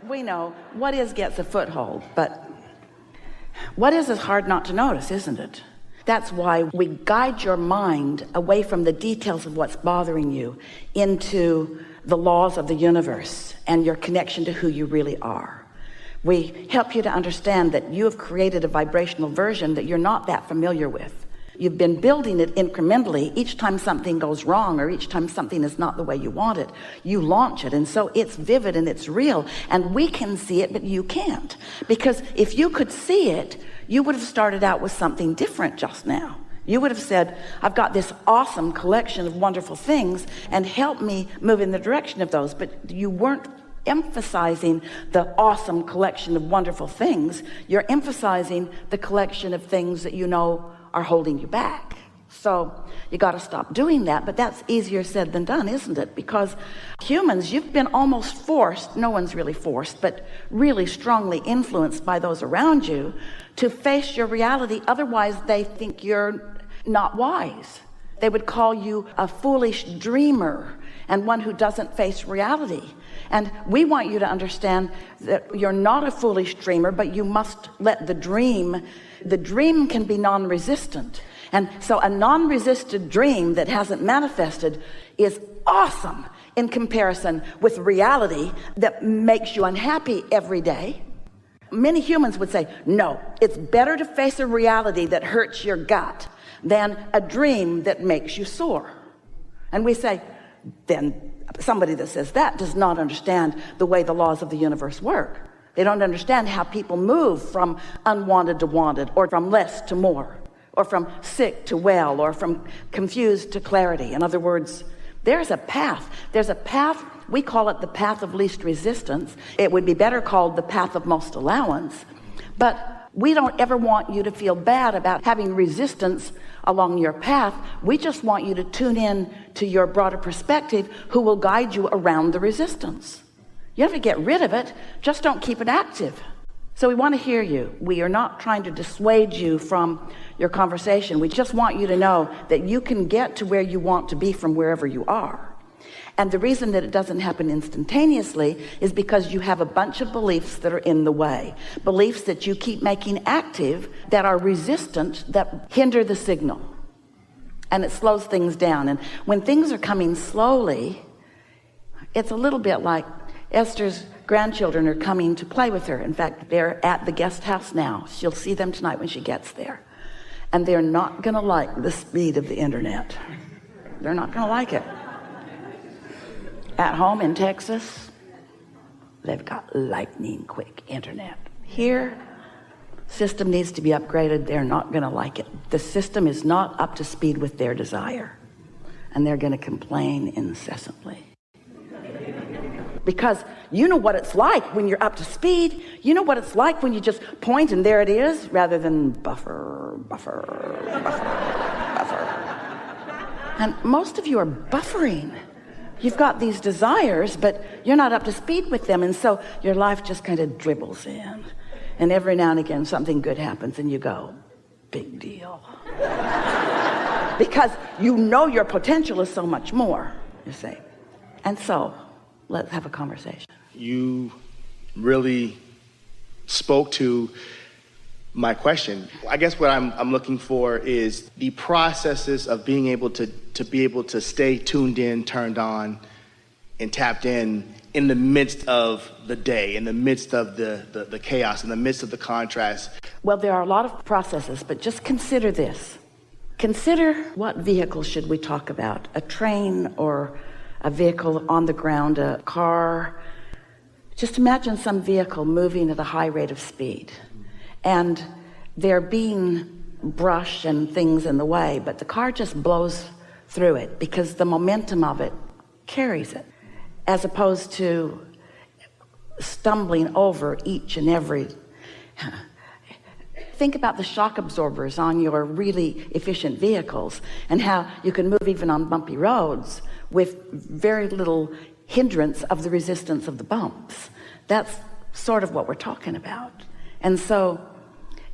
We know what is gets a foothold, but what is hard not to notice, isn't it? That's why we guide your mind away from the details of what's bothering you into the laws of the universe and your connection to who you really are. We help you to understand that you have created a vibrational version that you're not that familiar with. You've been building it incrementally. Each time something goes wrong or each time something is not the way you want it, you launch it. And so it's vivid and it's real. And we can see it, but you can't. Because if you could see it, you would have started out with something different just now. You would have said, I've got this awesome collection of wonderful things and help me move in the direction of those. But you weren't emphasizing the awesome collection of wonderful things. You're emphasizing the collection of things that you know are holding you back. So you got to stop doing that. But that's easier said than done, isn't it? Because humans, you've been almost forced, no one's really forced, but really strongly influenced by those around you to face your reality. Otherwise they think you're not wise. They would call you a foolish dreamer and one who doesn't face reality. And we want you to understand that you're not a foolish dreamer, but you must let the dream can be non-resistant. And so a non-resisted dream that hasn't manifested is awesome in comparison with reality that makes you unhappy every day. Many humans would say, no, it's better to face a reality that hurts your gut than a dream that makes you sore. And we say, then somebody that says that does not understand the way the laws of the universe work. They don't understand how people move from unwanted to wanted, or from less to more, or from sick to well, or from confused to clarity. In other words, there's a path. There's a path. We call it the path of least resistance. It would be better called the path of most allowance. But we don't ever want you to feel bad about having resistance along your path. We just want you to tune in to your broader perspective, who will guide you around the resistance. You have to get rid of it, just don't keep it active. So we want to hear you. We are not trying to dissuade you from your conversation. We just want you to know that you can get to where you want to be from wherever you are. And the reason that it doesn't happen instantaneously is because you have a bunch of beliefs that are in the way. Beliefs that you keep making active that are resistant, that hinder the signal. And it slows things down. And when things are coming slowly, it's a little bit like Esther's grandchildren are coming to play with her. In fact, they're at the guest house now. She'll see them tonight when she gets there. And they're not going to like the speed of the internet. They're not going to like it. At home in Texas, they've got lightning quick internet. Here, system needs to be upgraded. They're not going to like it. The system is not up to speed with their desire. And they're going to complain incessantly. Because you know what it's like when you're up to speed. You know what it's like when you just point and there it is, rather than buffer. And most of you are buffering. You've got these desires, but you're not up to speed with them. And so your life just kind of dribbles in. And every now and again, something good happens and you go, big deal. Because you know your potential is so much more, you see. And so let's have a conversation. You really spoke to my question. I guess what I'm looking for is the processes of being able to be able to stay tuned in, turned on, and tapped in the midst of the day, in the midst of the chaos, in the midst of the contrast. Well, there are a lot of processes, but just consider this. Consider what vehicle should we talk about? A train or a vehicle on the ground, a car? Just imagine some vehicle moving at a high rate of speed. And there being brush and things in the way, but the car just blows through it because the momentum of it carries it, as opposed to stumbling over each and every. Think about the shock absorbers on your really efficient vehicles and how you can move even on bumpy roads with very little hindrance of the resistance of the bumps. That's sort of what we're talking about. And so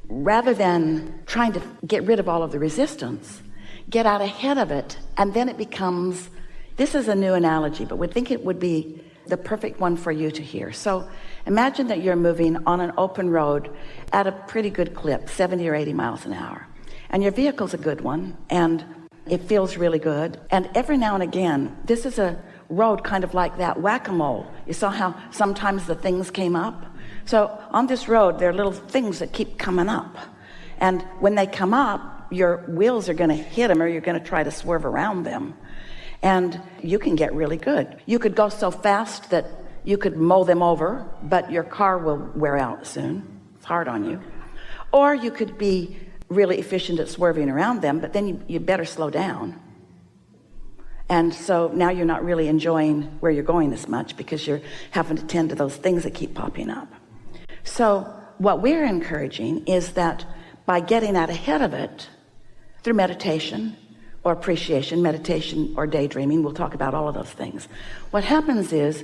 rather than trying to get rid of all of the resistance, get out ahead of it, and then it becomes, this is a new analogy, but we think it would be the perfect one for you to hear. So imagine that you're moving on an open road at a pretty good clip, 70 or 80 miles an hour. And your vehicle's a good one, and it feels really good. And every now and again, this is a road kind of like that whack-a-mole. You saw how sometimes the things came up? So on this road, there are little things that keep coming up. And when they come up, your wheels are going to hit them, or you're going to try to swerve around them. And you can get really good. You could go so fast that you could mow them over, but your car will wear out soon. It's hard on you. Or you could be really efficient at swerving around them, but then you better slow down. And so now you're not really enjoying where you're going as much because you're having to tend to those things that keep popping up. So what we're encouraging is that by getting out ahead of it through meditation or appreciation, meditation or daydreaming, we'll talk about all of those things. What happens is,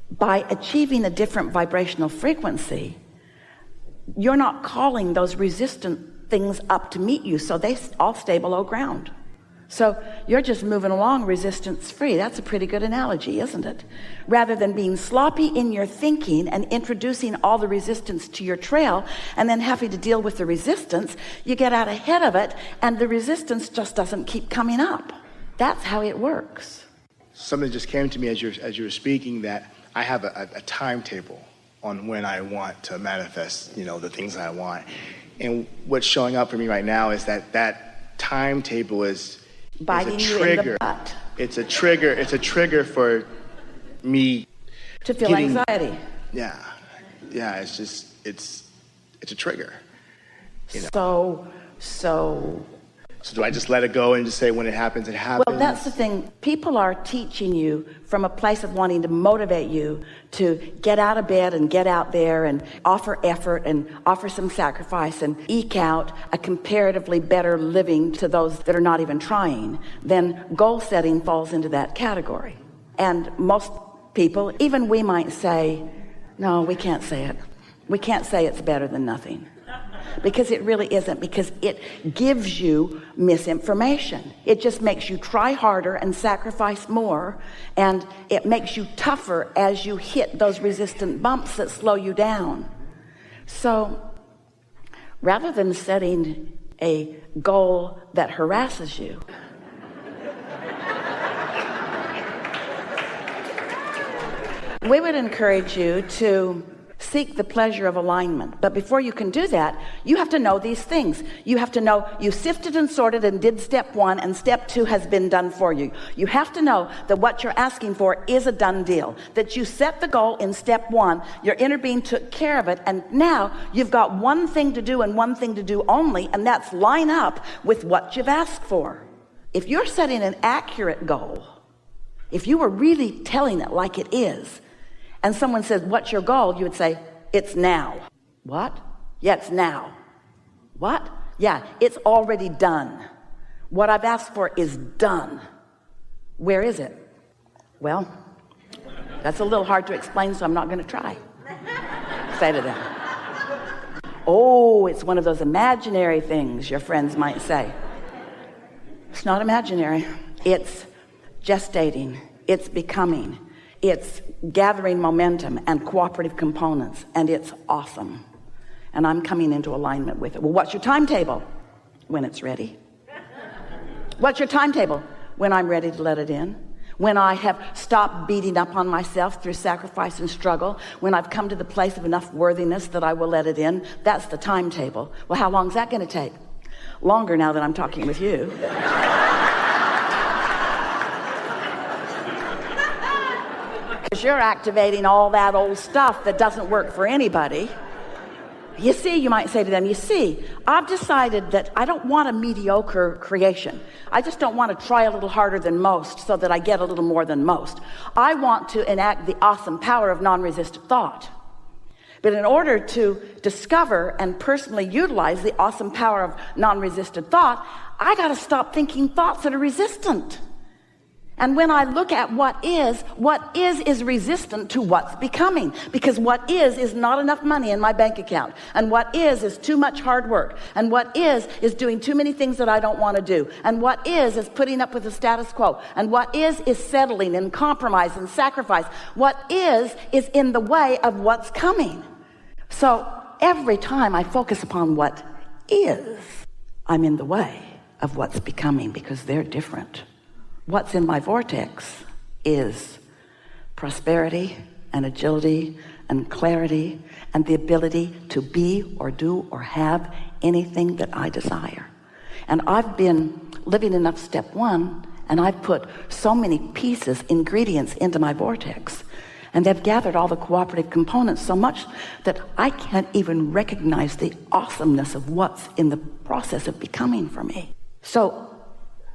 by achieving a different vibrational frequency, you're not calling those resistant things up to meet you, so they all stay below ground. So you're just moving along resistance free. That's a pretty good analogy, isn't it? Rather than being sloppy in your thinking and introducing all the resistance to your trail and then having to deal with the resistance, you get out ahead of it and the resistance just doesn't keep coming up. That's how it works. Something just came to me as you were speaking, that I have a timetable on when I want to manifest, the things I want. And what's showing up for me right now is that timetable is biting a you trigger. in the butt. It's a trigger for me to feel anxiety. Yeah. It's a trigger. So do I just let it go and just say when it happens, it happens? Well, that's the thing. People are teaching you from a place of wanting to motivate you to get out of bed and get out there and offer effort and offer some sacrifice and eke out a comparatively better living to those that are not even trying. Then goal setting falls into that category. And most people, even we, might say, no, we can't say it. We can't say it's better than nothing. Because it really isn't, because it gives you misinformation. It just makes you try harder and sacrifice more, and it makes you tougher as you hit those resistant bumps that slow you down. So rather than setting a goal that harasses you, we would encourage you to seek the pleasure of alignment. But before you can do that, you have to know these things. You have to know you sifted and sorted and did step 1, and step 2 has been done for you. You have to know that what you're asking for is a done deal, that you set the goal in step 1, your inner being took care of it, and now you've got one thing to do and one thing to do only, and that's line up with what you've asked for. If you're setting an accurate goal, if you were really telling it like it is, and someone says, what's your goal? You would say, it's now. What? Yeah, it's now. What? Yeah, it's already done. What I've asked for is done. Where is it? Well, that's a little hard to explain, so I'm not going to try. Say to them, oh, it's one of those imaginary things, your friends might say. It's not imaginary. It's gestating. It's becoming. It's gathering momentum and cooperative components, and it's awesome. And I'm coming into alignment with it. Well, what's your timetable? When it's ready. What's your timetable? When I'm ready to let it in. When I have stopped beating up on myself through sacrifice and struggle. When I've come to the place of enough worthiness that I will let it in. That's the timetable. Well, how long is that going to take? Longer now that I'm talking with you. Because you're activating all that old stuff that doesn't work for anybody. You see, you might say to them, you see, I've decided that I don't want a mediocre creation. I just don't want to try a little harder than most so that I get a little more than most. I want to enact the awesome power of non-resistant thought. But in order to discover and personally utilize the awesome power of non-resistant thought, I got to stop thinking thoughts that are resistant. And when I look at what is resistant to what's becoming, because what is not enough money in my bank account, and what is too much hard work, and what is doing too many things that I don't want to do, and what is putting up with the status quo, and what is settling and compromise and sacrifice. What is in the way of what's coming. So every time I focus upon what is, I'm in the way of what's becoming, because they're different. What's in my vortex is prosperity and agility and clarity and the ability to be or do or have anything that I desire. And I've been living enough step one, and I've put so many pieces, ingredients into my vortex, and they've gathered all the cooperative components so much that I can't even recognize the awesomeness of what's in the process of becoming for me. So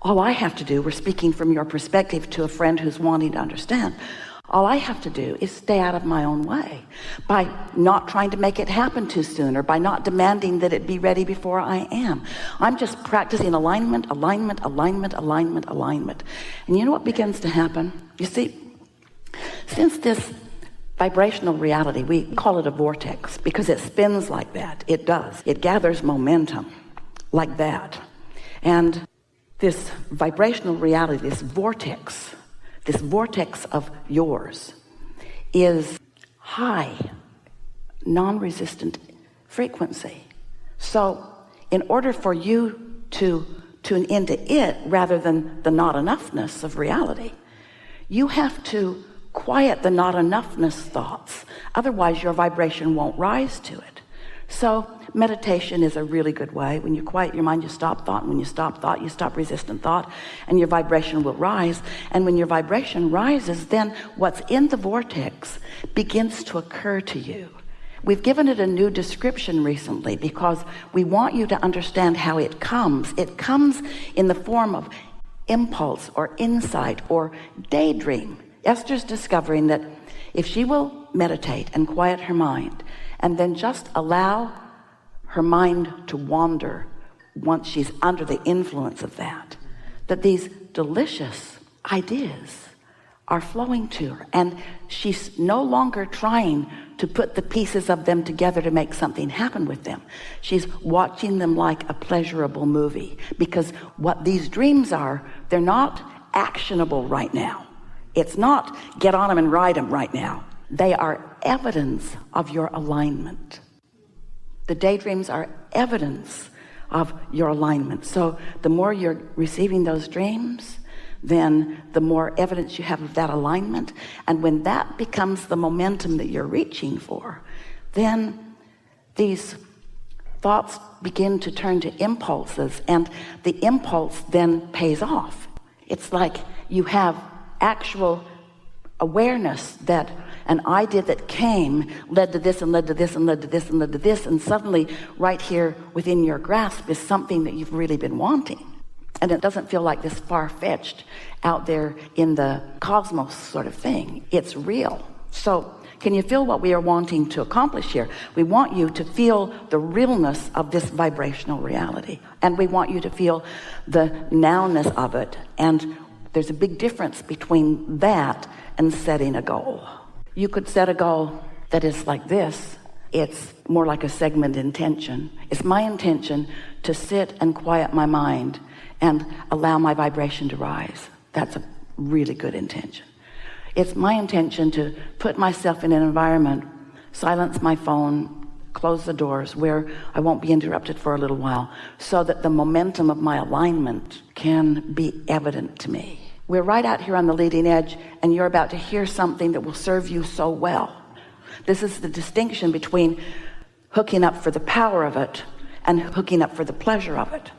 all I have to do, we're speaking from your perspective to a friend who's wanting to understand, all I have to do is stay out of my own way by not trying to make it happen too soon, or by not demanding that it be ready before I am. I'm just practicing alignment. And you know what begins to happen? You see, since this vibrational reality, we call it a vortex because it spins like that. It does. It gathers momentum like that. And this vibrational reality, this vortex of yours is high, non-resistant frequency. So in order for you to tune into it rather than the not enoughness of reality, you have to quiet the not enoughness thoughts. Otherwise your vibration won't rise to it. So meditation is a really good way. When you quiet your mind, you stop thought. And when you stop thought, you stop resistant thought, and your vibration will rise. And when your vibration rises, then what's in the vortex begins to occur to you. We've given it a new description recently because we want you to understand how it comes. It comes in the form of impulse or insight or daydream. Esther's discovering that if she will meditate and quiet her mind and then just allow her mind to wander once she's under the influence of that these delicious ideas are flowing to her, and she's no longer trying to put the pieces of them together to make something happen with them. She's watching them like a pleasurable movie, because what these dreams are, they're not actionable right now. It's not get on them and ride them right now. They are evidence of your alignment. The daydreams are evidence of your alignment. So the more you're receiving those dreams, then the more evidence you have of that alignment. And when that becomes the momentum that you're reaching for, then these thoughts begin to turn to impulses, and the impulse then pays off. It's like you have actual awareness that an idea that came led to this and led to this and led to this and led to this, and suddenly right here within your grasp is something that you've really been wanting. And it doesn't feel like this far-fetched out there in the cosmos sort of thing. It's real. So can you feel what we are wanting to accomplish here? We want you to feel the realness of this vibrational reality, and we want you to feel the nowness of it. And there's a big difference between that and setting a goal. You could set a goal that is like this. It's more like a segment intention. It's my intention to sit and quiet my mind and allow my vibration to rise. That's a really good intention. It's my intention to put myself in an environment, silence my phone, close the doors where I won't be interrupted for a little while, so that the momentum of my alignment can be evident to me. We're right out here on the leading edge, and you're about to hear something that will serve you so well. This is the distinction between hooking up for the power of it and hooking up for the pleasure of it.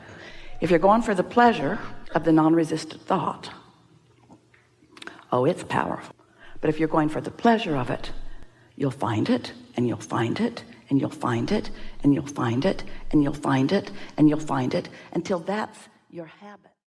If you're going for the pleasure of the non-resistant thought, oh, it's powerful. But if you're going for the pleasure of it, you'll find it, and you'll find it, and you'll find it, and you'll find it, and you'll find it, and you'll find it, until that's your habit.